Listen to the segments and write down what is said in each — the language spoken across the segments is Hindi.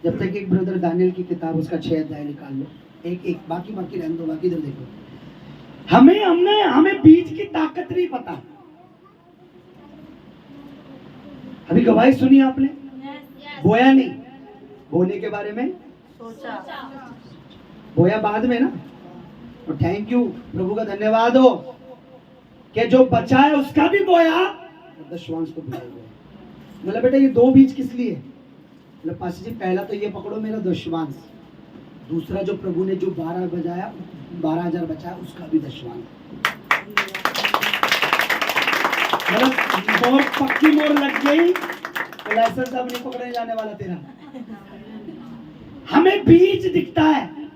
जब तक एक ब्रदर दानियल की किताब उसका 6 अध्याय निकाल लो, एक बाकी रहने दो, बाकी इधर देखो। हमें बीज की ताकत नहीं पता। अभी गवाही सुनी आपने, बोया नहीं, बोने के बारे में सोचा, बोया बाद में ना। तो थैंक यू, प्रभु का धन्यवाद हो कि जो बचा है उसका भी बोया, दशवांश को भी बोया। मतलब बेटा ये 2 बीज किस लिए? मतलब पासी जी पहला तो ये पकड़ो मेरा दशवांश, दूसरा जो प्रभु ने जो 12 बजाया 12,000 बचाया उसका भी दशवांश। मतलब बहुत पक्की मोड़ लग गई तो लाइसेंस अब नहीं पकड़ने जाने वाला तेरा। हमें बीज दिखता है,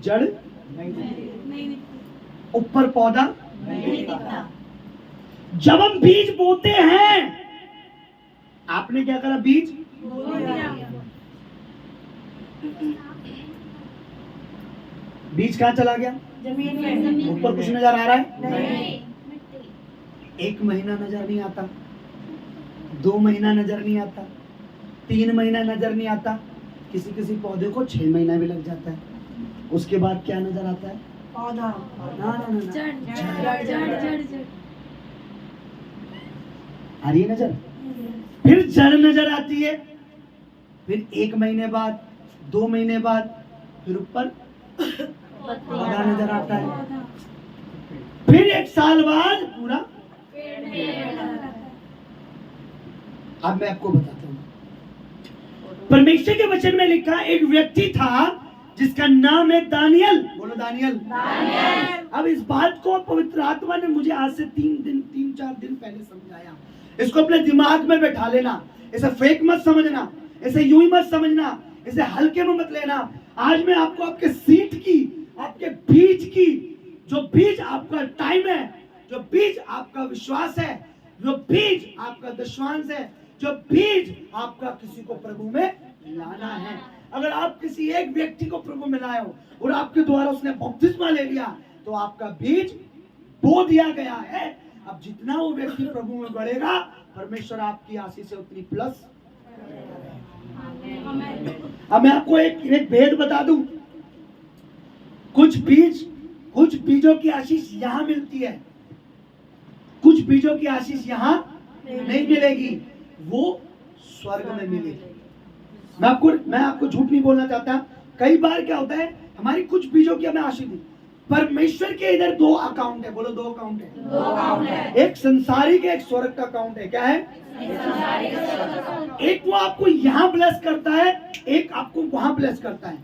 जड़ नहीं, ऊपर पौधा नहीं दिखता। जब हम बीज बोते हैं, आपने क्या करा? बीज बो दिया। बीज कहां चला गया? जमीन में। ऊपर कुछ नजर आ रहा है? नहीं। 1 महीना नजर नहीं आता, 2 महीना नजर नहीं आता, 3 महीना नजर नहीं आता, किसी पौधे को 6 महीना भी लग जाता है। उसके बाद क्या नजर आता है? पौधा। जड़ आ रही है नजर, फिर जड़ नजर आती है, फिर 1 महीने बाद, 2 महीने बाद, फिर ऊपर पौधा नजर आता है, फिर 1 साल बाद पूरा। अब मैं आपको बताता हूं, परमेश्वर के वचन में लिखा एक व्यक्ति था जिसका नाम है दानियल। बोलो दानियल। अब इस बात को पवित्र आत्मा ने मुझे आज से 3-4 दिन पहले समझाया। इसको अपने दिमाग में बैठा लेना, इसे फेक मत समझना, इसे यूं ही मत समझना, इसे हल्के में मत लेना। आज मैं आपको आपके सीड की, आपके बीज की, जो बीज आपका टाइम है, जो बीज आपका विश्वास है, जो बीज आपका दशवांश है, जो बीज आपका किसी को प्रभु में लाना है। अगर आप किसी एक व्यक्ति को प्रभु में लाए हो और आपके द्वारा उसने बपतिस्मा ले लिया तो आपका बीज बो दिया गया है। अब जितना वो व्यक्ति प्रभु में बढ़ेगा, परमेश्वर आपकी आशीष से उतनी प्लस। अब मैं आपको एक भेद बता दूं, कुछ बीजों की आशीष यहां मिलती है, कुछ बीजों की आशीष यहां नहीं मिलेगी, वो स्वर्ग में मिलेगी। मैं आपको झूठ नहीं बोलना चाहता। कई बार क्या होता है, हमारी कुछ बीजों की हमें आशीष दी। परमेश्वर के इधर 2 अकाउंट है। बोलो 2 अकाउंट है। एक संसारिक है, एक स्वर्ग का अकाउंट है। क्या है? एक वो आपको यहाँ ब्लेस करता है, एक आपको वहां ब्लेस करता है।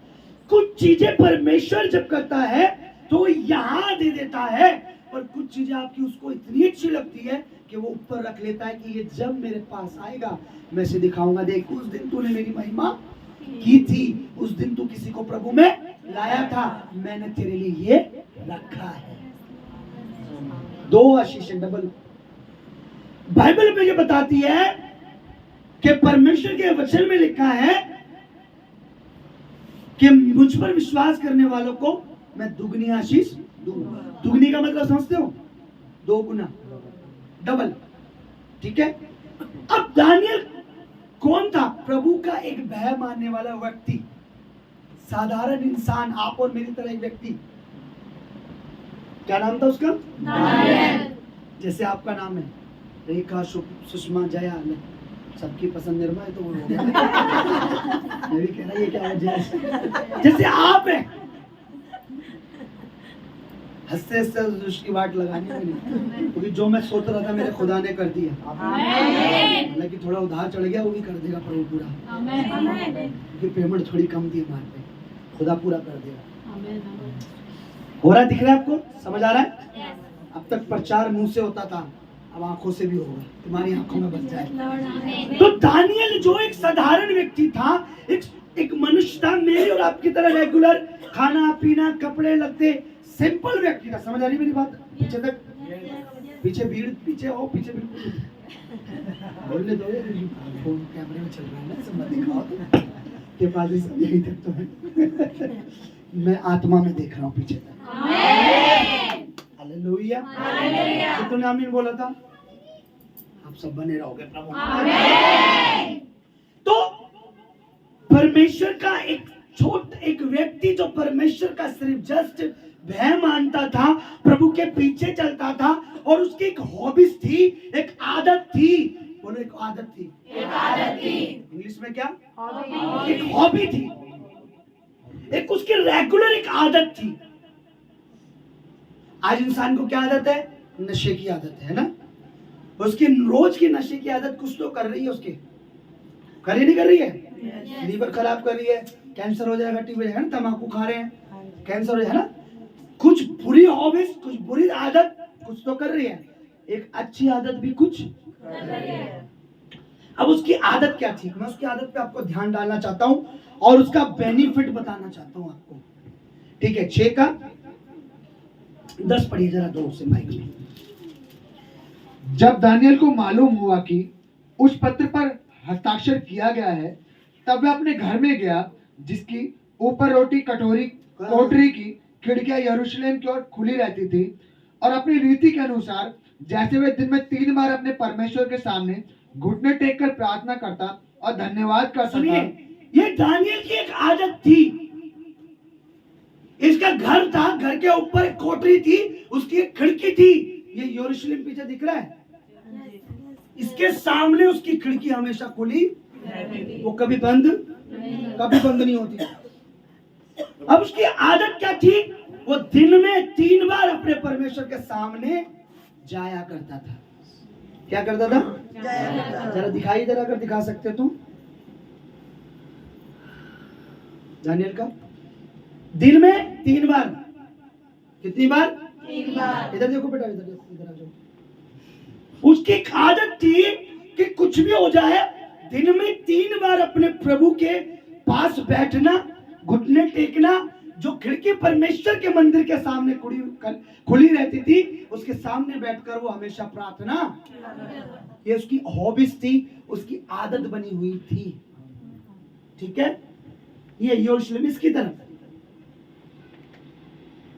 कुछ चीजें परमेश्वर जब करता है तो वो यहाँ दे देता है, और कुछ चीजें आपकी उसको इतनी अच्छी लगती है कि वो ऊपर रख लेता है कि ये जब मेरे पास आएगा मैं इसे दिखाऊंगा, देख उस दिन तूने मेरी महिमा की थी, उस दिन तू किसी को प्रभु में लाया था, मैंने तेरे लिए ये रखा है। 2 आशीषें डबल। बाइबल में ये बताती है कि परमेश्वर के वचन में लिखा है कि मुझ पर विश्वास करने वालों को मैं दुगनी आशीष दूंगा। दुगनी का मतलब समझते हो? 2 गुना, डबल। ठीक है। अब दानियल कौन था? प्रभु का एक भय मानने वाला व्यक्ति, साधारण इंसान, आप और मेरी तरह एक व्यक्ति। क्या नाम था उसका? दानियल। जैसे आपका नाम है रेखा, सुषमा, जया, सबकी पसंद निर्मा है तो वो मैं भी कह रहा ये क्या है, जैसे आप है। हंसते हंसते उसकी वाट लगानी मैंने, क्योंकि जो मैं सोच रहा था मेरे खुदा ने कर दिया। मतलब कि थोड़ा उधार चढ़ गया, वो भी कर देगा प्रभु पूरा, क्योंकि पेमेंट थोड़ी कम थी हमारे पे, खुदा पूरा कर देगा। हो रहा है? दिख रहा है आपको? समझ आ रहा है? अब तक प्रचार मुंह से होता था, अब आंखों से भी होगा, तुम्हारी आंखों में बच जाए। तो दानियल जो एक साधारण व्यक्ति था, एक मनुष्य था, मेरी और आपकी तरह रेगुलर खाना पीना कपड़े लगते सिंपल व्यक्ति था। समझ आ रही मेरी बात? पीछे तक, पीछे भीड़, पीछे हो, पीछे बिल्कुल बोलने दो, फोन कैमरे में चल रहा है ना, सब मत दिखाओ के पास सब यही तक तो है। मैं आत्मा में देख रहा हूँ पीछे तक। हालेलुया। तो तूने आमीन बोला था, आप सब बने रहोगे प्रभु। तो परमेश्वर का एक व्यक्ति जो परमेश्वर का सिर्फ जस्ट भय मानता था, प्रभु के पीछे चलता था, और उसकी एक हॉबीज थी, एक आदत थी। बोलो, एक आदत थी। इंग्लिश में क्या? एक हॉबी थी, एक उसकी रेगुलर एक आदत थी। आज इंसान को क्या आदत है? नशे की आदत है ना। उसकी रोज की नशे की आदत कुछ तो कर रही है, उसके कर ही नहीं कर रही है। लीवर खराब कर रही है, कैंसर हो जाएगा, टीबी हो जाएगा ना। तंबाकू खा रहे हैं, कैंसर हो जाएगा ना। कुछ बुरी हॉबीज, कुछ बुरी आदत कुछ तो कर रही है, एक अच्छी आदत भी कुछ कर रही है। अब उसकी आदत क्या थी? मैं उसकी आदत पे आपको ध्यान डालना चाहता हूं और उसका बेनिफिट बताना चाहता हूं आपको। ठीक है, 6 का 10 पढ़िए जरा, 2 से माइक में। जब दानियल को मालूम हुआ कि उस पत्र पर हस्ताक्षर किया गया है, तब वह अपने घर में गया, जिसकी ऊपर रोटी कोठरी की खिड़कियां यरूशलेम की ओर खुली रहती थी, और अपनी रीति के अनुसार जैसे वे दिन में 3 बार अपने परमेश्वर के सामने घुटने टेक कर प्रार्थना करता और धन्यवाद करता था। ये दानियल की एक आदत थी। इसका घर था, घर के ऊपर एक कोठरी थी, उसकी एक खिड़की थी। ये यरूशलेम पीछे दिख रहा है, इसके सामने उसकी खिड़की हमेशा खुली, वो कभी बंद नहीं होती। अब उसकी आदत क्या थी? वो दिन में 3 बार अपने परमेश्वर के सामने जाया करता था। क्या करता था? जरा दिखाई, जरा अगर दिखा सकते तो। दानियल का दिन में 3 बार। कितनी बार? 3 बार। इधर देखो बेटा, इधर देखो, इधर आ जाओ। उसकी एक आदत थी कि कुछ भी हो जाए, दिन में 3 बार अपने प्रभु के पास बैठना, घुटने टेकना। जो खिड़की परमेश्वर के मंदिर के सामने खुली रहती थी, उसके सामने बैठकर वो हमेशा प्रार्थना। ये उसकी हॉबीज थी, उसकी आदत बनी हुई थी। ठीक है, ये यरूशलेम इसकी तरफ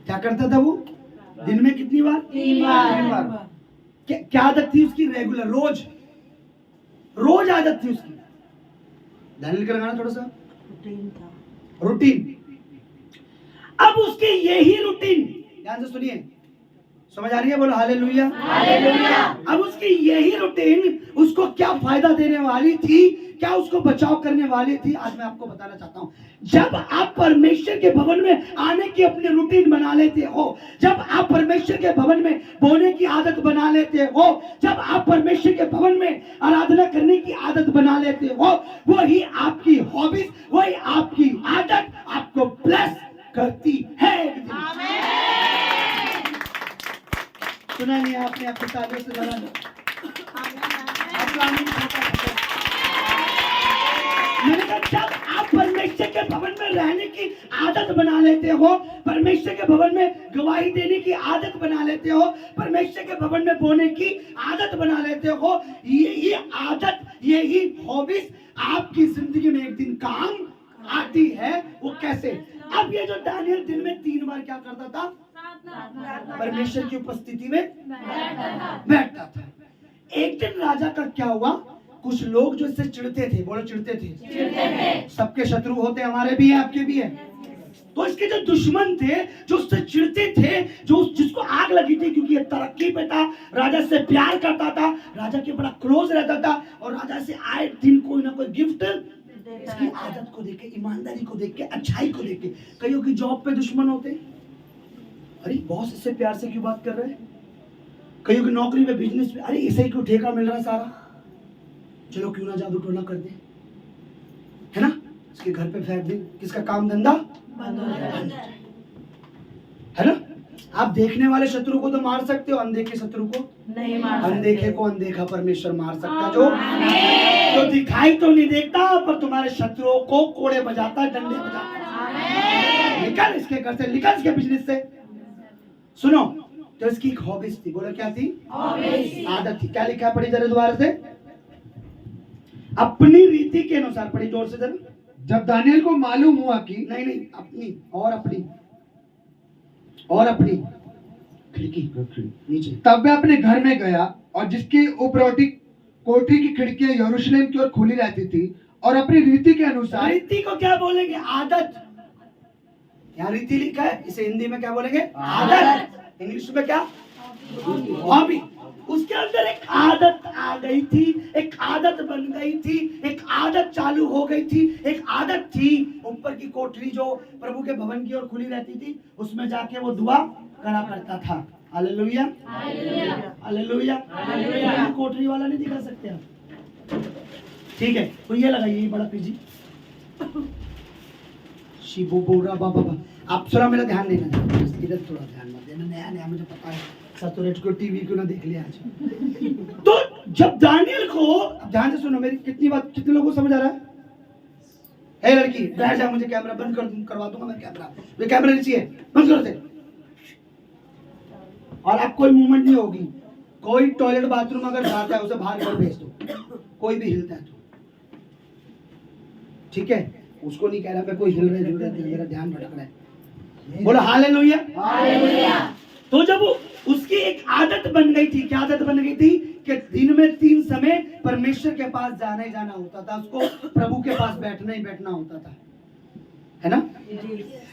क्या करता था वो? दिन में कितनी बार? 3 बार। क्या आदत थी उसकी? रेगुलर, रोज आदत थी उसकी। दानियल का लगाना थोड़ा सा रूटीन। अब उसकी यही रूटीन, ध्यान से सुनिए, समझ आ रही है? बोलो हालेलुया। अब उसकी यही रूटीन उसको क्या फायदा देने वाली थी, क्या उसको बचाव करने वाली थी, आज मैं आपको बताना चाहता हूं। जब आप परमेश्वर के भवन में आने की अपनी रूटीन बना लेते हो, जब आप परमेश्वर के भवन में बोने की आदत बना लेते हो, जब आप परमेश्वर के भवन में आराधना करने की आदत बना लेते हो, वही आपकी हॉबीज, वही आपकी आदत आपको ब्लेस करती है। सुना नहीं आपने? आपको तालियों से बना मैंने कहा, जब आप परमेश्वर के भवन में रहने की आदत बना लेते हो, परमेश्वर के भवन में गवाही देने की आदत बना लेते हो, परमेश्वर के भवन में बोने की आदत बना लेते हो, ये आदत, यही हॉबीज आपकी जिंदगी में एक दिन काम आती है। वो कैसे? अब ये जो दानियल दिन में 3 बार क्या करता था? परमेश्वर की उपस्थिति में बैठता था। एक दिन राजा का क्या हुआ, कुछ लोग जो इससे चिढ़ते थे, बोलो चिढ़ते थे। सबके शत्रु होते, हमारे भी है, आपके भी है। तो इसके जो दुश्मन थे, जो उससे चिढ़ते थे, जो जिसको आग लगी थी, क्योंकि ये तरक्की पे था, राजा से प्यार करता था, राजा के बड़ा क्लोज रहता था, और राजा से आए दिन कोई ना कोई गिफ्ट, इसकी आदत को देख के, ईमानदारी को देख के, अच्छाई को देख के। कईयों की जॉब पे दुश्मन होते, अरे बॉस इससे प्यार से क्यों बात कर रहे हैं। कईयों की नौकरी पे, बिजनेस पे, अरे इसे क्यों ठेका मिल रहा है सारा, चलो क्यों ना जादू टोना कर दे, है ना, इसके घर पे फेंक दे, किसका काम धंधा बंद हो जाए, है ना। आप देखने वाले शत्रु को तो मार सकते हो, अनदेखे शत्रु को नहीं मार सकते। अनदेखे को अनदेखा परमेश्वर मार सकता, जो दिखाई तो नहीं देता, पर तुम्हारे शत्रुओं को कोड़े बजाता है, डंडे बजाता है। निकल इसके घर से, निकल इसके बिजनेस से। सुनो, तो इसकी एक हॉबीज थी। बोलो क्या थी? हॉबीज, आदत थी। क्या लिखा? पढ़ी जरा दोबारा से। अपनी रीति के अनुसार, पढ़ी जोर से जरा। जब दानियल को मालूम हुआ कि नहीं, अपनी खिड़की नीचे, तब वह अपने घर में गया, और जिसकी ऊपरोटी कोठरी की खिड़कियां यरूशलेम की ओर खुली रहती थी, और अपनी रीति के अनुसार। रीति को क्या बोलेंगे? आदत। यहाँ रीति लिखा है, इसे हिंदी में क्या बोलेंगे? आदत। इंग्लिश में क्या? हॉबी। उसके अंदर एक आदत आ गई थी, एक आदत बन गई थी, एक आदत चालू हो गई थी, एक आदत थी। ऊपर की कोठरी जो प्रभु के भवन की ओर खुली रहती थी, उसमें जाके वो दुआ करा करता था। Hallelujah, hallelujah, hallelujah. कोठरी वाला नहीं दिखा सकते आप? ठीक है, तो ये लगाइए, ये बड़ा पीजी शिबो बोरा बाबा बा। आप थोड़ा मेरा ध्यान देना, इधर थोड़ा ध्यान मत देना, नया नया मुझे पता है, सतुरेट को टीवी क्यों ना देख लिया आज। तो जब दानियल को, ध्यान से सुनो मेरी, कितनी बात, कितने लोगों को समझ आ रहा है? हे लड़की बैठ जा, मुझे कैमरा बंद करवा दूंगा मैं। कैमरा नीचे है, बंद कर दे। और अब कोई मूवमेंट नहीं होगी। कोई टॉयलेट बाथरूम अगर जाता है उसे बाहर कर भेज दो, कोई भी हिलता है तो, ठीक है? उसको नहीं कह रहा मैं कोई हिल रहे, मेरा ध्यान भटक रहा है। बोलो हालेलुया, हालेलुया। तो जब उसकी एक आदत बन गई थी, क्या आदत बन गई थी? कि दिन में 3 समय परमेश्वर के पास जाना ही जाना होता था, उसको प्रभु के पास बैठना ही बैठना होता था, है ना?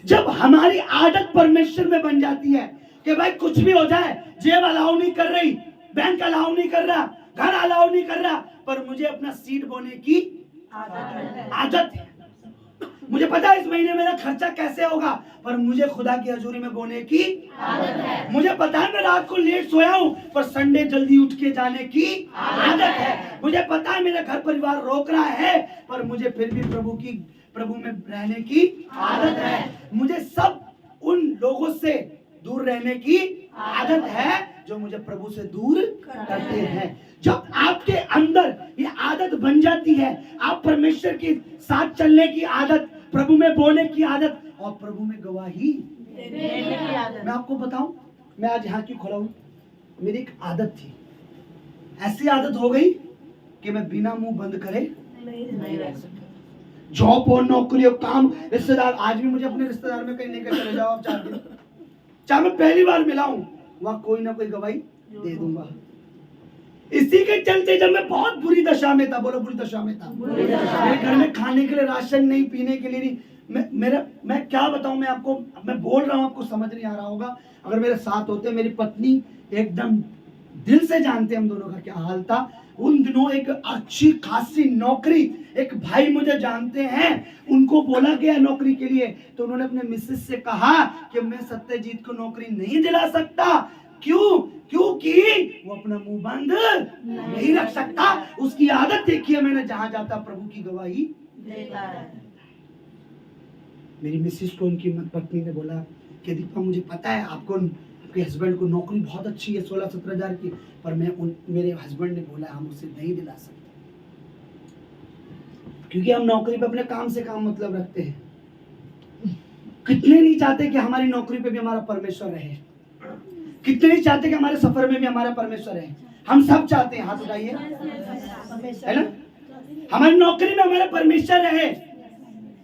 जब हमारी आदत परमेश्वर में बन जाती है कि भाई कुछ भी हो जाए, जेब अलाउ नहीं कर रही, बैंक अलाउ नहीं कर रहा, घर अलाउ नहीं कर रहा, पर मुझे अपना सीड बोने की आदत है। मुझे पता है इस महीने मेरा खर्चा कैसे होगा, पर मुझे खुदा की हजूरी में बोने की आदत है। मुझे पता है मैं रात को लेट सोया हूं, पर संडे जल्दी उठ के जाने की आदत है। मुझे पता है मेरा घर परिवार रोक रहा है, पर मुझे फिर भी प्रभु में रहने की आदत है। मुझे सब उन लोगों से दूर रहने की आदत है जो मुझे प्रभु से दूर करते हैं। जब आपके अंदर ये आदत बन जाती है, आप परमेश्वर के साथ चलने की आदत, प्रभु में बोलने की आदत और प्रभु में गवाही देने की आदत। मैं आपको बताऊं, मैं आज यहाँ क्यों खड़ा हूं? मेरी एक आदत थी, ऐसी आदत हो गई कि मैं बिना मुंह बंद करे नहीं रह सकता। जॉब और नौकरी और काम, रिश्तेदार, आज भी मुझे अपने रिश्तेदार में कहीं लेकर चले जाओ आप 4 दिन, चाहे मैं पहली बार मिला हूं, वहां कोई ना कोई गवाही दे दूंगा। इसी के चलते जब मैं बहुत बुरी दशा में था, बोलो बुरी दशा में था, मेरे घर में खाने के लिए राशन नहीं, पीने के लिए नहीं, मैं क्या बताऊं, मैं आपको, मैं बोल रहा हूं, आपको समझ नहीं आ रहा होगा। अगर मेरे साथ होते, मेरी पत्नी एकदम दिल से जानते हम दोनों का क्या हाल था। उन दिनों एक अच्छी खासी नौकरी, एक भाई मुझे जानते हैं, उनको बोला गया नौकरी के लिए, तो उन्होंने अपने मिसेस से कहा कि मैं सत्यजीत को नौकरी नहीं दिला सकता। क्यों? क्योंकि वो अपना मुंह बंद नहीं रख सकता। उसकी आदत देखी है मैंने, जहां जाता प्रभु की गवाही देता है। मेरी मिसेस को उनकी पत्नी ने बोला कि दीपा मुझे पता है आपको, आपके हस्बैंड को नौकरी बहुत अच्छी है 16-17 हजार की, पर मेरे हस्बैंड ने बोला हम उसे नहीं दिला सकते, क्योंकि हम नौकरी पे अपने काम से काम मतलब रखते हैं। कितने नहीं चाहते कि हमारी नौकरी पे भी हमारा परमेश्वर रहे, कितने नहीं चाहते कि हमारे सफर में भी हमारा परमेश्वर रहे। हम सब चाहते हैं, हाथ उठाइए, है ना? हमारी नौकरी में हमारा परमेश्वर रहे,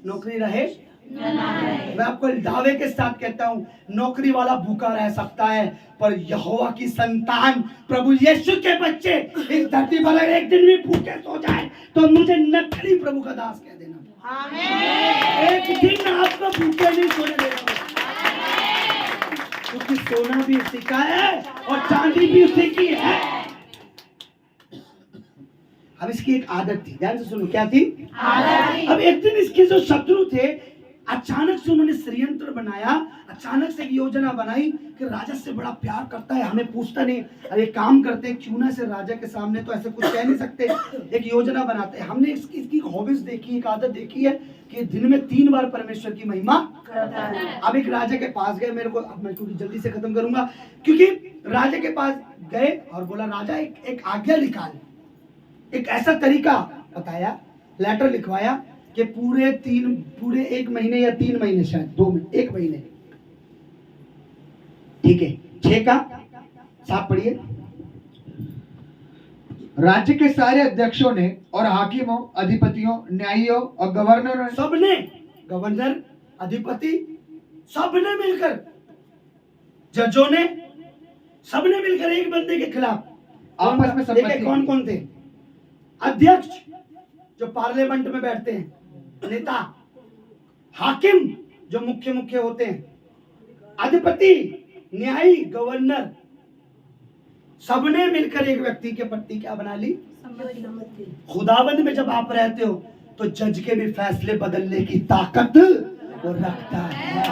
नौकरी रहे। मैं आपको दावे के साथ कहता हूं, नौकरी वाला भूखा रह सकता है, पर यहोवा की संतान, प्रभु यीशु के बच्चे इस धरती पर अगर एक दिन भी भूखे सो जाए तो मुझे नकली प्रभु का दास कह देना। आमीन। एक दिन आपको भूखे नहीं सोने देगा, क्योंकि सोना भी उसी का है और चांदी भी उसी की है। अब इसकी एक आदत थी, ध्यान से सुनो, क्या थी? आदत। अब एक दिन इसके जो शत्रु थे, अचानक से उन्होंने षड्यंत्र बनाया, अचानक से एक योजना बनाई कि राजा से बड़ा प्यार करता है, हमें पूछता नहीं, अरे काम करते क्यों ना से राजा के सामने तो ऐसे कुछ कह नहीं सकते, एक योजना बनाते हैं। हमने इसकी हॉबीज देखी, एक आदत देखी है कि दिन में 3 बार परमेश्वर की महिमा करता है। अब एक राजा के पास गए, मेरे को, अब मैं क्योंकि जल्दी से खत्म करूंगा, क्योंकि राजा के पास गए और बोला राजा एक आज्ञा निकाल, एक ऐसा तरीका बताया, लेटर लिखवाया कि पूरे 1 महीने या 3 महीने, शायद 2 महीने, 1 महीने, ठीक है, 6 का साफ पढ़िए। राज्य के सारे अध्यक्षों ने और हाकिमों, अधिपतियों, न्यायियों और गवर्नरों, सबने, गवर्नर, अधिपति, सबने मिलकर, जजों ने, सबने मिलकर एक बंदे के खिलाफ आपस में देखे कौन कौन थे? अध्यक्ष, जो पार्लियामेंट में बैठते हैं, नेता, हाकिम जो मुख्य मुख्य होते हैं, अधिपति, न्यायी, गवर्नर, सबने मिलकर एक व्यक्ति के प्रति क्या बना ली? खुदाबंद में जब आप रहते हो तो जज के भी फैसले बदलने की ताकत वो रखता है।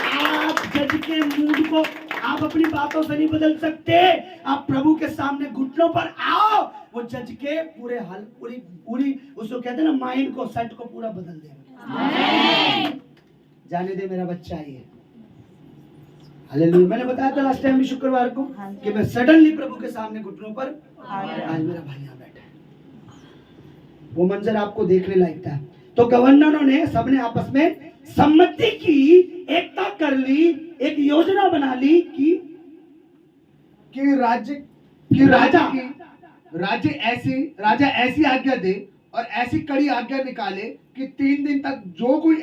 आप जज के मूड को आप अपनी बातों से नहीं बदल सकते। आप प्रभु के सामने घुटनों पर आओ, वो जज के पूरे हल पूरी पूरी उसको कहते हैं ना, माइंड को, सेट को पूरा बदल देगा। जाने दे मेरा बच्चा ये। हालेलुया। मैंने बताया था लास्ट टाइम भी शुक्रवार को कि मैं सडनली प्रभु के सामने घुटनों पर, आज मेरा भाई यहाँ बैठा है, वो मंजर आपको देखने लायक था। तो गवर्नरों ने सबने आपस में सम्मति की, एकता कर ली, एक योजना बना ली कि राजा ऐसी आज्ञा दे और ऐसी कड़ी आज्ञा निकाले कि 3 दिन तक जो कोई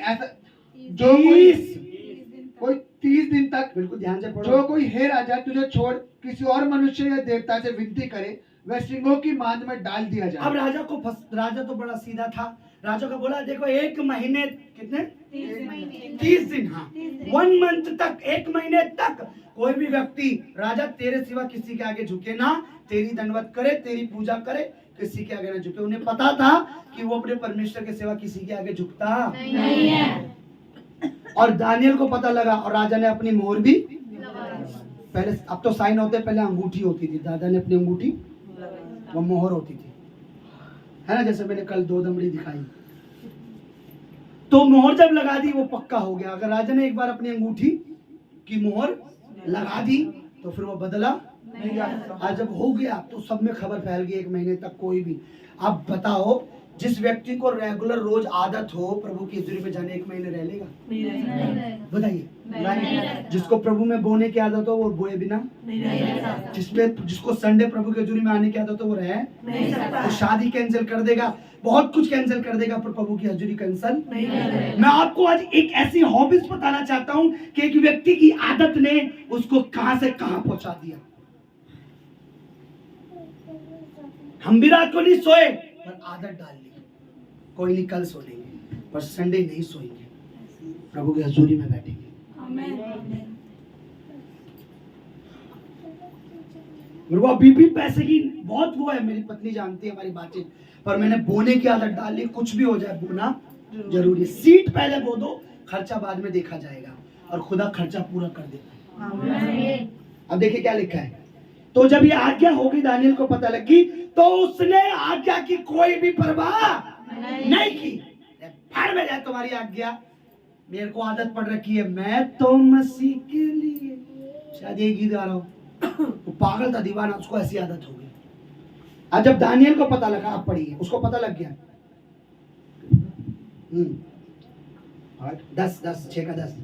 30 दिन तक, बिल्कुल ध्यान से पढ़ो, जो कोई हे राजा तुझे छोड़ किसी और मनुष्य या देवता से विनती करे वह सिंहों की मांद में डाल दिया जाए। अब राजा तो बड़ा सीधा था। राजा को बोला देखो 1 महीने, कितने? 30 दिन, हाँ 1 मंथ तक, 1 महीने तक कोई भी व्यक्ति राजा तेरे सिवा किसी के आगे झुके ना, तेरी दंडवत करे, तेरी पूजा करे, किसी के आगे ना झुके। उन्हें पता था कि वो अपने परमेश्वर के सिवा किसी के आगे झुकता नहीं है। और दानियल को पता लगा और राजा ने अपनी मोहर भी पहले, अब तो साइन होते, पहले अंगूठी होती थी, दादा ने अपनी अंगूठी, वो मोहर होती थी, है ना, जैसे मैंने कल 2 दमड़ी दिखाई। तो मोहर जब लगा दी वो पक्का हो गया। अगर राजा ने एक बार अपनी अंगूठी की मोहर लगा दी तो फिर वो बदला नहीं जा सकता। आज जब हो गया तो सब में खबर फैल गई 1 महीने तक कोई भी। अब बताओ, जिस व्यक्ति को रेगुलर रोज आदत हो प्रभु की हजूरी में जाने, 1 महीने रह लेगा? बताइए। जिसको प्रभु में बोने की आदत हो वो बोए बिना, जिसको संडे प्रभु की हजूरी में आने की आदत हो वो रहे, वो शादी कैंसिल कर देगा, बहुत कुछ कैंसिल कर देगा, पर प्रभु की हजूरी कैंसिल नहीं। मैं आपको आज एक ऐसी हॉबीज बताना चाहता हूँ कि एक व्यक्ति की आदत ने उसको कहां से कहां पहुंचा दिया। हम भी रात को नहीं सोए पर आदत डाल ली, कोई नहीं कल सो लेंगे, पर संडे नहीं सोएंगे, प्रभु की हजूरी में बैठेंगे। मेरे बीबी पैसे की बहुत वो है, मेरी पत्नी जानती है हमारी बातचीत, पर मैंने बोने की आदत डाल ली। कुछ भी हो जाए बोना जरूरी है। सीट पहले बो दो, खर्चा बाद में देखा जाएगा, और खुदा खर्चा पूरा कर देता है। अब देखिए क्या लिखा है। तो जब ये आज्ञा होगी, दानियल को पता लगी, तो उसने आज्ञा की कोई भी परवाह नहीं की। फाड़ में जाए तुम्हारी आज्ञा, मेरे को आदत पड़ रखी है, मैं तो मसीह के लिए, शायद ये गीत गा रहा हूं, वो पागल था, दीवाना, उसको ऐसी आदत हो गई। आज जब दानियल को पता लगा, आप पढ़िए, उसको पता लग गया 10:10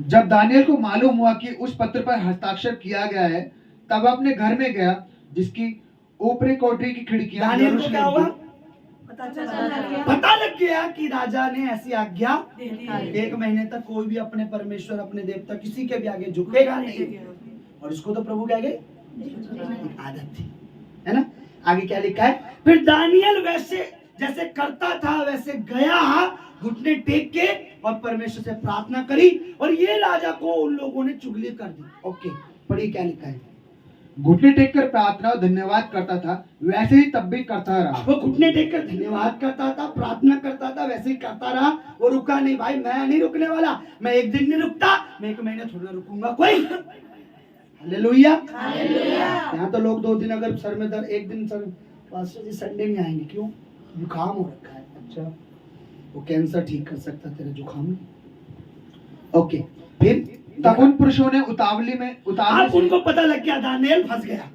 जब दानियल को मालूम हुआ कि उस पत्र पर हस्ताक्षर किया गया है, तब अपने घर में गया जिसकी ऊपरी कोठरी की खिड़कियां, दानियल को क्या हुआ? पता लग गया कि राजा ने ऐसी आज्ञा, 1 महीने तक कोई भी अपने परमेश्वर, अपने देवता, किसी के भी आगे झुकेगा नहीं। और इसको तो प्रभु के आगे आदत थी, है ना। आगे क्या लिखा है? फिर दानियल वैसे जैसे करता था वैसे गया, घुटने टेक के, और परमेश्वर से प्रार्थना करी, और ये राजा को उन लोगों ने चुगली कर दी। ओके, पढ़िए क्या लिखा है। घुटने टेककर प्रार्थना और धन्यवाद करता था, वैसे ही तब भी करता रहा। वो घुटने टेककर धन्यवाद करता था, प्रार्थना करता था, वैसे ही करता रहा। वो रुका नहीं। भाई मैं नहीं रुकने वाला, मैं 1 दिन नहीं रुकता, मैं 1 महीने थोड़ा रुकूंगा कोई। हालेलुया। यहाँ तो लोग 2 दिन अगर सर में दर्द, 1 दिन सर, पास्टर जी संडे में आएंगे, क्यों? जुकाम हो रखा है। अच्छा, वो कैंसर ठीक कर सकता तेरा जुकाम। ओके, फिर तब उन पुरुषों ने उतावली आप उनको पता लग गया दानियल फंस गया।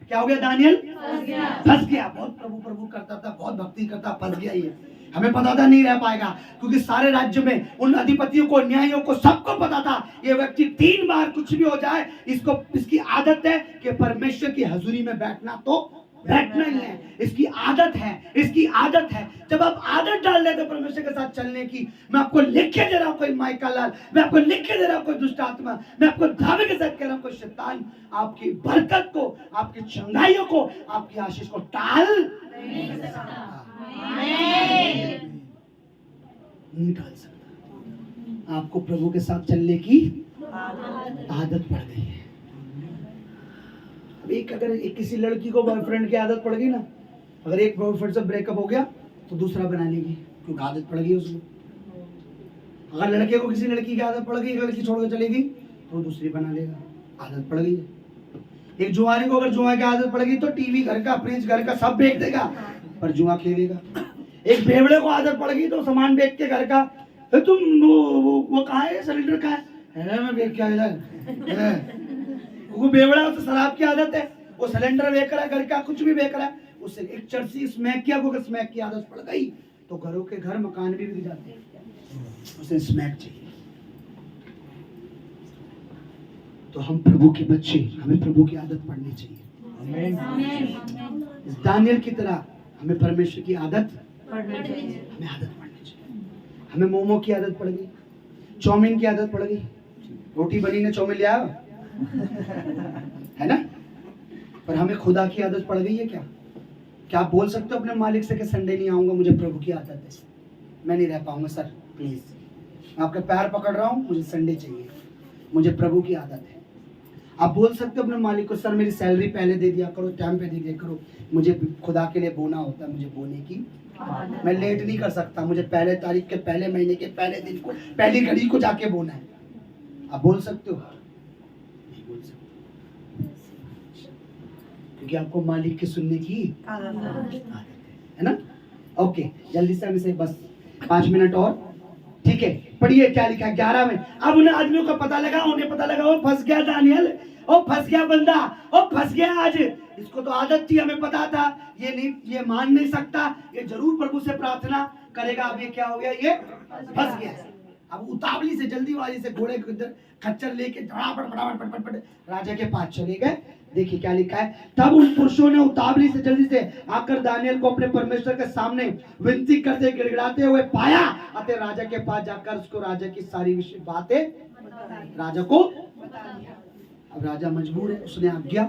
क्या हो गया? दानियल फंस गया। बहुत प्रभु प्रभु करता था, बहुत भक्ति करता, फंस गया ये। हमें पता था नहीं रह पाएगा, क्योंकि सारे राज्य में उन अधिपतियों को, न्यायियों को, सबको पता था ये व्यक्ति 3 बार कुछ भी हो जाए, इसकी आदत है कि परमेश्वर की हजूरी में बैठना तो बैठना ही है, इसकी आदत है, इसकी आदत है। जब आप आदत डाल लेते परमेश्वर के साथ चलने की, मैं आपको लिख के दे रहा हूं कोई माइका लाल, मैं आपको लिख के दे रहा हूं कोई दुष्ट आत्मा, मैं आपको दावे के साथ कह रहा हूं कोई शैतान आपकी बरकत को, आपकी चंगाइयों को, आपकी आशीष को टाल नहीं टाल सकता। आपको प्रभु के साथ चलने की आदत पड़ गई है। अगर एक किसी लड़की को बॉयफ्रेंड की आदत पड़ गई ना, अगर एक बॉयफ्रेंड से ब्रेकअप हो गया तो दूसरा बना लेगी, क्योंकि आदत पड़ गई उसको। अगर लड़के को किसी लड़की की आदत पड़ गई, एक लड़की छोड़ के चलेगी तो दूसरी बना लेगा, आदत पड़ गई है। एक जुआरी को अगर जुआ की आदत पड़ गई तो टीवी घर का, फ्रिज घर का सब बेच देगा पर जुआ खेलेगा। एक बेवड़े को आदत पड़ गई तो सामान बेच के घर का, तुम वो कहाँ है, सिलेंडर कहाँ है, मैं बेच के इधर, वो बेवड़ा तो शराब की आदत है, वो सिलेंडर बेच रहा है, घर का कुछ भी बेच रहा है। उससे एक चर्ची स्मैक किया, को स्मैक की आदत पड़ गई तो घरों के घर मकान भी बिक जाते हैं। उसे स्मैक चाहिए। तो हम प्रभु के बच्चे, हमें प्रभु की आदत पड़नी चाहिए। दानियल की तरह हमें परमेश्वर की आदत, हमें आदत पड़नी चाहिए। हमें मोमो की आदत पड़ गई, चाउमीन की आदत पड़ गई, रोटी बनी ने चाउमीन लिया है ना, पर हमें खुदा की आदत पड़ गई है क्या? क्या आप बोल सकते हो अपने मालिक से कि संडे नहीं आऊंगा, मुझे प्रभु की आदत है, मैं नहीं रह पाऊंगा सर, प्लीज मैं आपके पैर पकड़ रहा हूँ, मुझे संडे चाहिए, मुझे प्रभु की आदत है। आप बोल सकते हो अपने मालिक को, सर मेरी सैलरी पहले दे दिया करो, टाइम पे दे दिया करो, मुझे खुदा के लिए बोना होता है, मुझे बोने की, मैं लेट नहीं कर सकता, मुझे पहले तारीख के, पहले महीने के पहले दिन को, पहली घड़ी को जाके बोना है। आप बोल सकते हो? नहीं बोल सकते, क्योंकि आपको मालिक की सुनने की आदत है ना। ओके, जल्दी से हमें बस 5 मिनट और, ठीक है। पढ़िए क्या लिखा है 11 में। अब उन्हें आदमियों का पता लगा, उन्हें पता लगा वो फंस गया दानियल, ओ फंस गया बंदा, ओ फंस गया। आज इसको तो आदत थी, हमें पता था ये नहीं, ये मान नहीं सकता, ये जरूर प्रभु से प्रार्थना करेगा। अब ये क्या हो गया, ये फंस गया। अब उतावली से, जल्दीबाजी से घोड़े खच्चर लेके फटाफट राजा के पास चले गए। देखिए क्या लिखा है, तब उन पुरुषों ने उतावली से जल्दी से आकर दानियल को अपने परमेश्वर के सामने विनती करते गिड़गिड़ाते हुए पाया। अतः राजा के पास जाकर उसको राजा की सारी विषय बातें राजा को। अब राजा मजबूर है, उसने आज्ञा,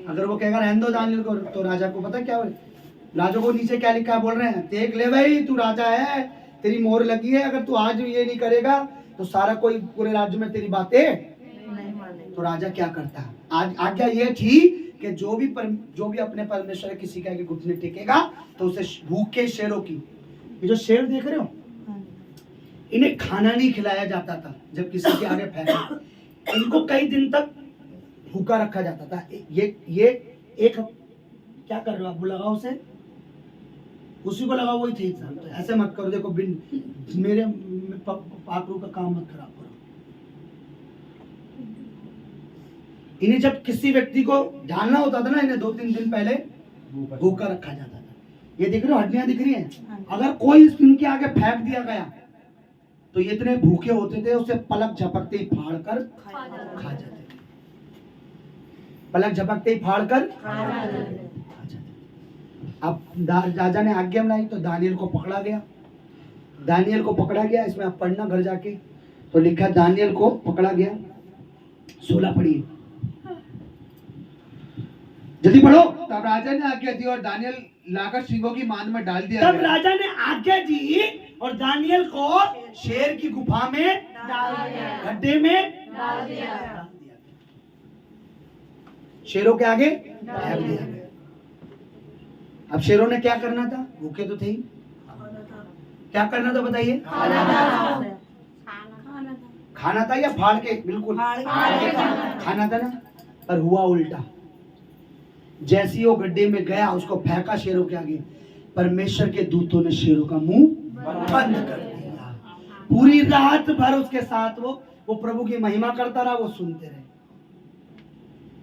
अगर वो कहेगा रहने दो दानियल को, तो राजा को पता क्या हो, राजा को नीचे क्या लिखा है, बोल रहे हैं देख ले भाई तू राजा है, तेरी मोहर लगी है, अगर तू आज ये नहीं करेगा तो सारा कोई पूरे राज्य में तेरी बातें। तो राजा क्या करता है, आज आज्ञा ये थी कि जो भी अपने परमेश्वर किसी के आगे घुटने टेकेगा तो उसे भूखे शेरों की, ये जो शेर देख रहे हो, इन्हें खाना नहीं खिलाया जाता था जब किसी के आगे फेंके, इनको कई दिन तक भूखा रखा जाता था। ये एक क्या कर रहे हो आप, लगाओ उसे, उसी को लगाओ, वही थे। तो ऐसे मत करो, देखो बिन मेरे पाखरू का काम मत खराब करो। इन्हें जब किसी व्यक्ति को ढालना होता था ना, इन्हें 2-3 दिन पहले भूखा रखा जाता था। ये देख रहे हो, हड्डियां दिख रही हैं, अगर कोई इनके आगे फेंक दिया गया तो ये इतने भूखे होते थे, उसे पलक झपकते ही फाड़ कर खा जाते थे। पलक झपकते ही फाड़ कर खा जाते थे। अब राजा ने आज्ञा बनाई तो दानियल को पकड़ा गया। दानियल को पकड़ा गया, इसमें आप पढ़ना घर जाके, तो लिखा दानियल को पकड़ा गया। 16 पढ़िए, जल्दी पढ़ो। तब राजा ने आज्ञा दी और दानियल लाकर सिंहों की मान में डाल दिया। तब राजा ने आज्ञा दी और दानियल को शेर की गुफा में डाल दिया, गड्ढे में डाल दिया, शेरों के आगे फेंक दिया। अब शेरों ने क्या करना था, भूखे तो थे ही, क्या करना था बताइए, खाना था या फाड़ के, बिल्कुल खाना था ना, पर हुआ उल्टा। जैसी वो गड्ढे में गया, उसको फेंका शेरों के आगे, परमेश्वर के दूतों ने शेरों का मुंह बंद कर दिया। पूरी रात भर उसके साथ वो प्रभु की महिमा करता रहा, वो सुनते रहे।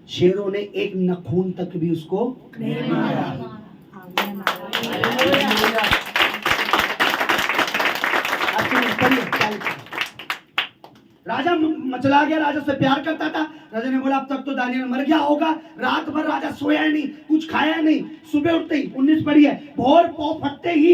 शेरों ने एक नखून तक भी उसको नहीं मारा। राजा मचला गया, राजा से प्यार करता था। राजा ने बोला अब तक तो दानियल मर गया होगा। रात भर राजा सोया नहीं, कुछ खाया नहीं। सुबह उठते ही 19 पढ़ी है, भोर पौ फटते ही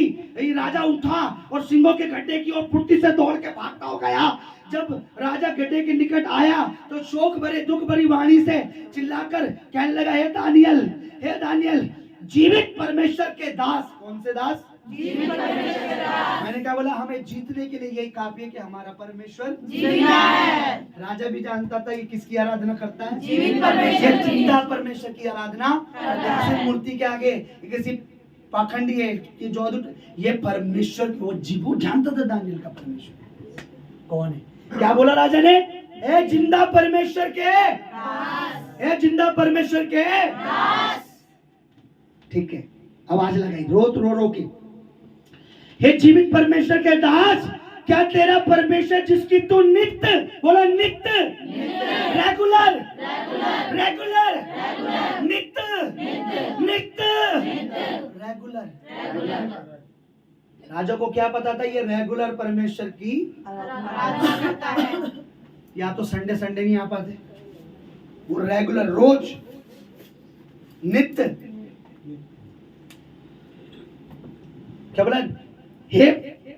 राजा उठा और सिंहों के गड्ढे की ओर फुर्ती से दौड़ के भागता हो गया। जब राजा गड्ढे के निकट आया तो शोक भरे दुख भरी वाणी से चिल्लाकर कहने लगा, हे दानियल, जीवित परमेश्वर के दास। कौन से दास? जीवित परमेश्वर के दास। मैंने क्या बोला? हमें जीतने के लिए यही काफी है कि हमारा परमेश्वर जीविता है। राजा भी जानता था कि किसकी आराधना करता है? जीवित परमेश्वर, जिंदा परमेश्वर की आराधना करता है। मूर्ति के आगे किसी पाखंडी है कि जो ये परमेश्वर, वो जीवो जानता था दानियल का परमेश्वर कौन है। क्या बोला राजा ने? ए जिंदा परमेश्वर के दास, ए जिंदा परमेश्वर के दास। ठीक है, आवाज लगाई रो के, हे जीवित परमेश्वर के दास, क्या तेरा परमेश्वर जिसकी तू नित्य, बोला नित्य, रेगुलर, नित्य, रेगुलर। राजा को क्या पता था? ये रेगुलर परमेश्वर की या तो संडे नहीं आ पाते, वो रेगुलर, रोज, नित्य। क्या बोला? हे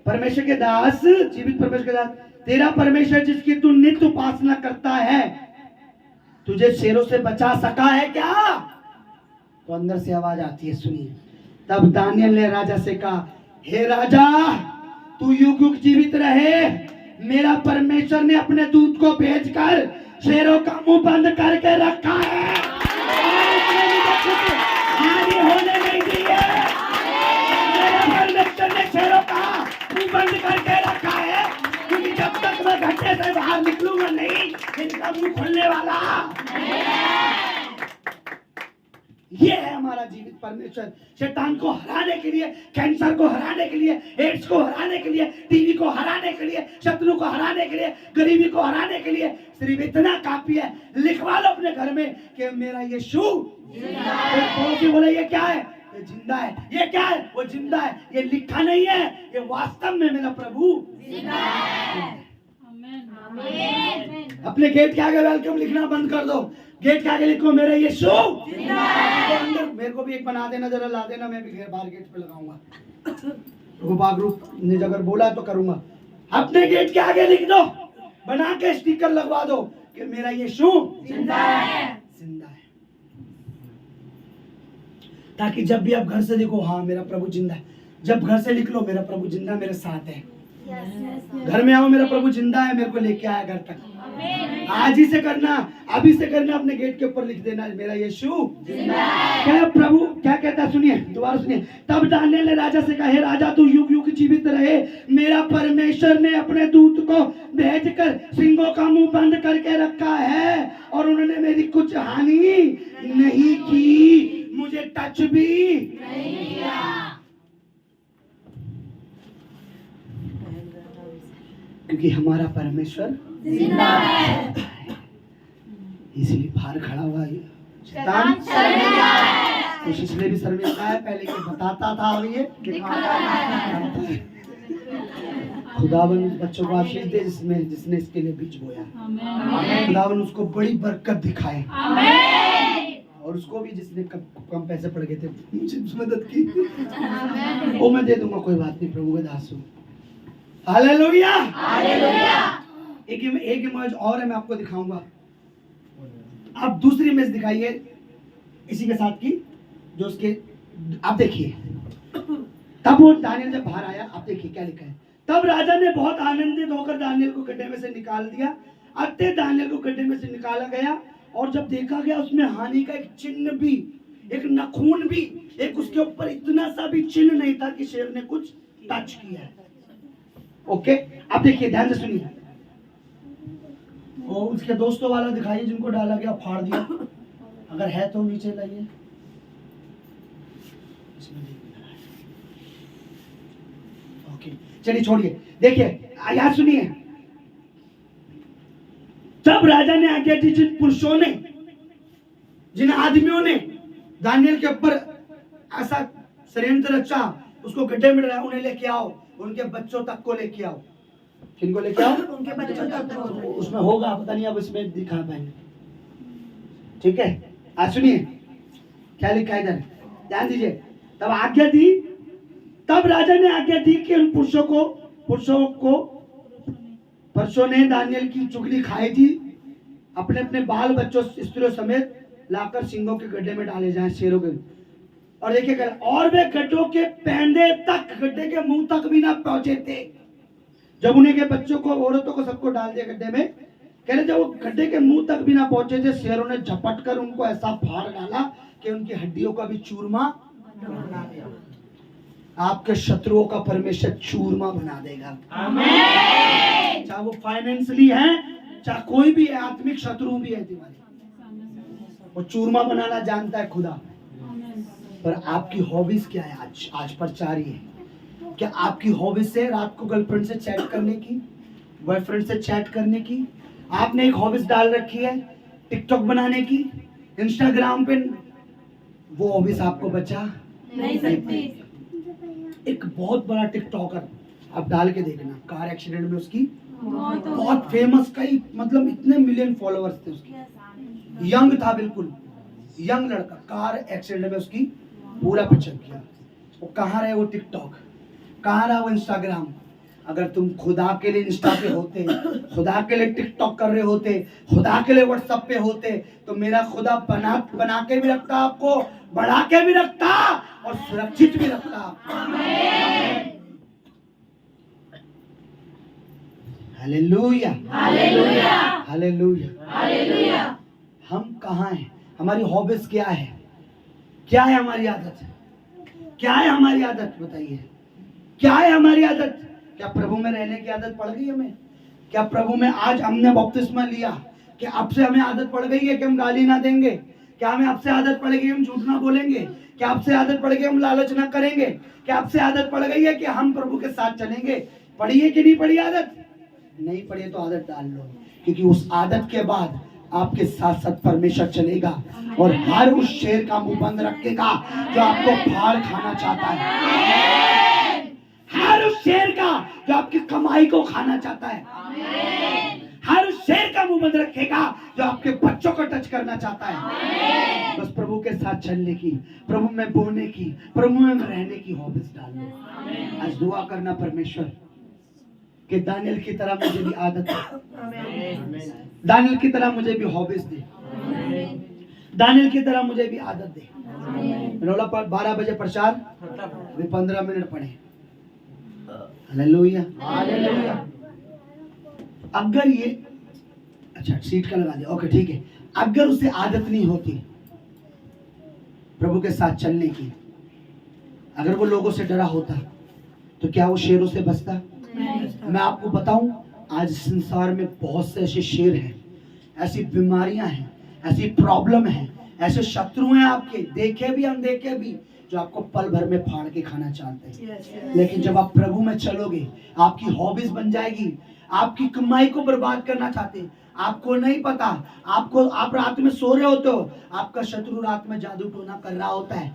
परमेश्वर के दास, जीवित परमेश्वर के दास, तेरा परमेश्वर जिसकी तू नित्य उपासना करता है, तुझे शेरों से बचा सका है क्या? तो अंदर से आवाज आती है, सुनिए। तब दानियल ने राजा से कहा, हे राजा, तू युग युग जीवित रहे। मेरा परमेश्वर ने अपने दूत को भेजकर शेरों का मुंह बंद करके रखा है, हानि होने नहीं दी है। शेरों का मुंह बंद करके रखा है, क्योंकि जब तक मैं घंटे से बाहर निकलूंगा नहीं, इनका मुंह खुलने वाला। ये है हमारा जीवित परमेश्वर। शैतान को हराने के लिए, कैंसर को हराने के लिए, एड्स को हराने के लिए, टीवी को हराने के लिए, शत्रु को हराने के लिए, गरीबी को हराने के लिए सिर्फ इतना काफी है। लिखवा लो अपने घर में कि मेरा यीशु बोले, ये क्या है? ये जिंदा है। ये क्या है? वो जिंदा है। ये लिखा नहीं है, ये वास्तव में मेरा प्रभु जिंदा है। अपने गेट के आगे वेलकम लिखना बंद कर दो। गेट के आगे लिखो, मेरा यीशु जिंदा है। अंदर मेरे को भी एक बना देना, जरा ला देना, मैं भी बाहर गेट पे लगाऊंगा। बागरूप ने अगर बोला तो करूंगा। अपने गेट के आगे लिख दो, बना के स्टिकर लगवा दो कि मेरा यीशु जिंदा है, जिंदा है। ताकि जब भी आप घर से देखो, हाँ मेरा प्रभु जिंदा है। जब घर से निकलो, मेरा प्रभु जिंदा मेरे साथ है। घर में आओ, मेरा प्रभु जिंदा है, मेरे को लेके आया घर तक। आज ही से करना, अभी से करना। अपने गेट के ऊपर लिख देना, मेरा यीशु जिंदा है। क्या प्रभु क्या कहता है? सुनिए, दोबारा सुनिए। तब दानियल ने राजा से कहा, हे राजा, तू युग युग जीवित रहे। मेरा परमेश्वर ने अपने दूत को भेजकर सिंहों का मुंह बंद करके रखा है, और उन्होंने मेरी कुछ हानि नहीं की, मुझे टच भी नहीं किया। क्योंकि हमारा परमेश्वर जिंदा है, इसलिए बाहर खड़ा हुआ है। शैतान शर्मिंदा है। कोशिश में भी शर्मिंदा है, पहले के बताता था, और ये दिखाता है। खुदावन उस बच्चों को आशीष दे जिसने इसके लिए बीज बोया। खुदावन उसको बड़ी बरकत दिखाए, और उसको भी जिसने कम पैसे पड़ गए थे, मुझे मदद की, वो मैं दे दूंगा, कोई बात नहीं, प्रभु के दास हूं। Hallelujah, hallelujah. एक इमेज और है, मैं आपको दिखाऊंगा। आप दूसरी इमेज दिखाइए इसी के साथ की, जो उसके, आप देखिए। तब वो दानियल जब बाहर आया, आप देखिए क्या लिखा है। तब राजा ने बहुत आनंदित होकर दानियल को गड्ढे में से निकाल दिया। अतः दानियल को गड्ढे में से निकाला गया, और जब देखा गया उसमें हानि का एक चिन्ह भी, एक नाखून भी, एक उसके ऊपर इतना सा भी चिन्ह नहीं था कि शेर ने कुछ टच किया है। ओके, अब देखिए, ध्यान से सुनिए। और उसके दोस्तों वाला दिखाइए जिनको डाला गया, फाड़ दिया। अगर है तो नीचे लाइए। ओके, चलिए छोड़िए। देखिए, याद सुनिए। तब राजा ने आज्ञा दी, जिन पुरुषों ने, जिन आदमियों ने दानियल के ऊपर ऐसा षड्यंत्र रचा, उसको गड्ढे में डाला, उन्हें लेके आओ, उनके बच्चों तक को लेके आओ। किनको लेके आओ? उनके बच्चों तक को। उसमें होगा, पता नहीं अब इसमें दिखा पाएंगे। ठीक है, आज सुनिए क्या लिखा है इधर, ध्यान दीजिए। तब आज्ञा दी, तब राजा ने आज्ञा दी कि उन पुरुषों ने दानियल की चुगली खाई थी, अपने अपने बाल बच्चों स्त्रियों समेत लाकर सिंहों के गड्ढे में डाले जाएं, शेरों के। और देखिए, और वे गड्ढों के पैंदे तक, गड्ढे के मुंह तक भी ना पहुंचे थे। जब उन्हें के बच्चों को, औरतों को, सबको डाल दिया गड्ढे में, कह रहे जब वो गड्ढे के मुंह तक भी ना पहुंचे थे, शेरों ने झपट कर उनको ऐसा फाड़ डाला कि उनकी हड्डियों का भी चूरमा। आपके शत्रुओं का परमेश्वर चूरमा बना देगा, आमीन। चाहे वो फाइनेंशियली है, चाहे कोई भी है, आत्मिक शत्रु भी है तुम्हारे, वो चूरमा बनाना जानता है खुदा। पर आपकी हॉबीज क्या है? आज प्रचार है, क्या आपकी हॉबीज है रात को गर्लफ्रेंड से चैट करने की, बॉयफ्रेंड से चैट करने की? आपने एक हॉबीज डाल रखी है टिकटॉक बनाने की, इंस्टाग्राम पे, वो हॉबीज आपको बचा नहीं सकती। एक बहुत बड़ा टिकटॉकर आप डाल के देखना, कार एक्सीडेंट में उसकी बहुत हो बहुत फेमस, कई मतलब इतने मिलियन फॉलोअर्स थे उसके, यंग था बिल्कुल, यंग लड़का, कार एक्सीडेंट में उसकी पूरा पिक्चर किया। वो कहाँ रहे वो टिकटॉक, कहाँ रहा वो इंस्टाग्राम? अगर तुम खुदा के लिए इंस्टा पे होते, खुदा के लिए टिकटॉक कर रहे होते, खुदा के लिए व्हाट्सएप पे होते, तो मेरा खुदा बना के भी रखता आपको, बढ़ा के भी रखता और सुरक्षित भी रखता। Hallelujah, hallelujah, hallelujah, hallelujah. हम कहाँ हैं? हमारी हॉबीज क्या है? क्या है हमारी आदत? क्या है हमारी आदत? बताइए, क्या है हमारी आदत? क्या प्रभु में रहने की आदत पड़ गई हमें? क्या प्रभु में आज हमने बपतिस्मा लिया, क्या अब से हमें आदत पड़ गई है कि हम गाली ना देंगे? क्या हमें अब से आदत पड़ गई हम झूठ ना बोलेंगे? क्या अब से आदत पड़ गई हम लालच ना करेंगे? क्या अब से आदत पड़ गई है कि हम प्रभु के साथ चलेंगे? पड़ी है कि नहीं पड़ी आदत? नहीं पड़ी है तो आदत डाल लो, क्योंकि उस आदत के बाद आपके साथ साथ परमेश्वर चलेगा और हर उस शेर का मुंह बंद रखेगा जो आपको फाड़ खाना चाहता है, हर उस शेर का जो आपकी कमाई को खाना चाहता है, हर उस शेर का मुंह बंद रखेगा जो आपके बच्चों को टच करना चाहता है। बस प्रभु के साथ चलने की, प्रभु में बोलने की, प्रभु में रहने की हॉबीज डालो। आज दुआ करना परमेश्वर कि दानियल की तरह मुझे भी आदत है, दानियल की तरह मुझे भी हॉबीज दे, दानियल की तरह मुझे भी आदत दे। 12 बजे प्रचार, अभी 15 मिनट पढ़े। Hallelujah, hallelujah. अगर ये, अच्छा सीट का लगा दे, ओके ठीक है। अगर उसे आदत नहीं होती प्रभु के साथ चलने की, अगर वो लोगों से डरा होता, तो क्या वो शेरों से बचता? मैं आपको बताऊं, आज संसार में बहुत से ऐसे शेर हैं, ऐसी बीमारियां हैं, ऐसी प्रॉब्लम है, ऐसे शत्रु हैं आपके, देखे भी अनदेखे भी, जो आपको पल भर में फाड़ के खाना चाहते हैं। लेकिन जब आप प्रभु में चलोगे, आपकी हॉबीज बन जाएगी। आपकी कमाई को बर्बाद करना चाहते हैं, आपको नहीं पता, आप रात में सो रहे होते हो, आपका शत्रु रात में जादू टोना कर रहा होता है।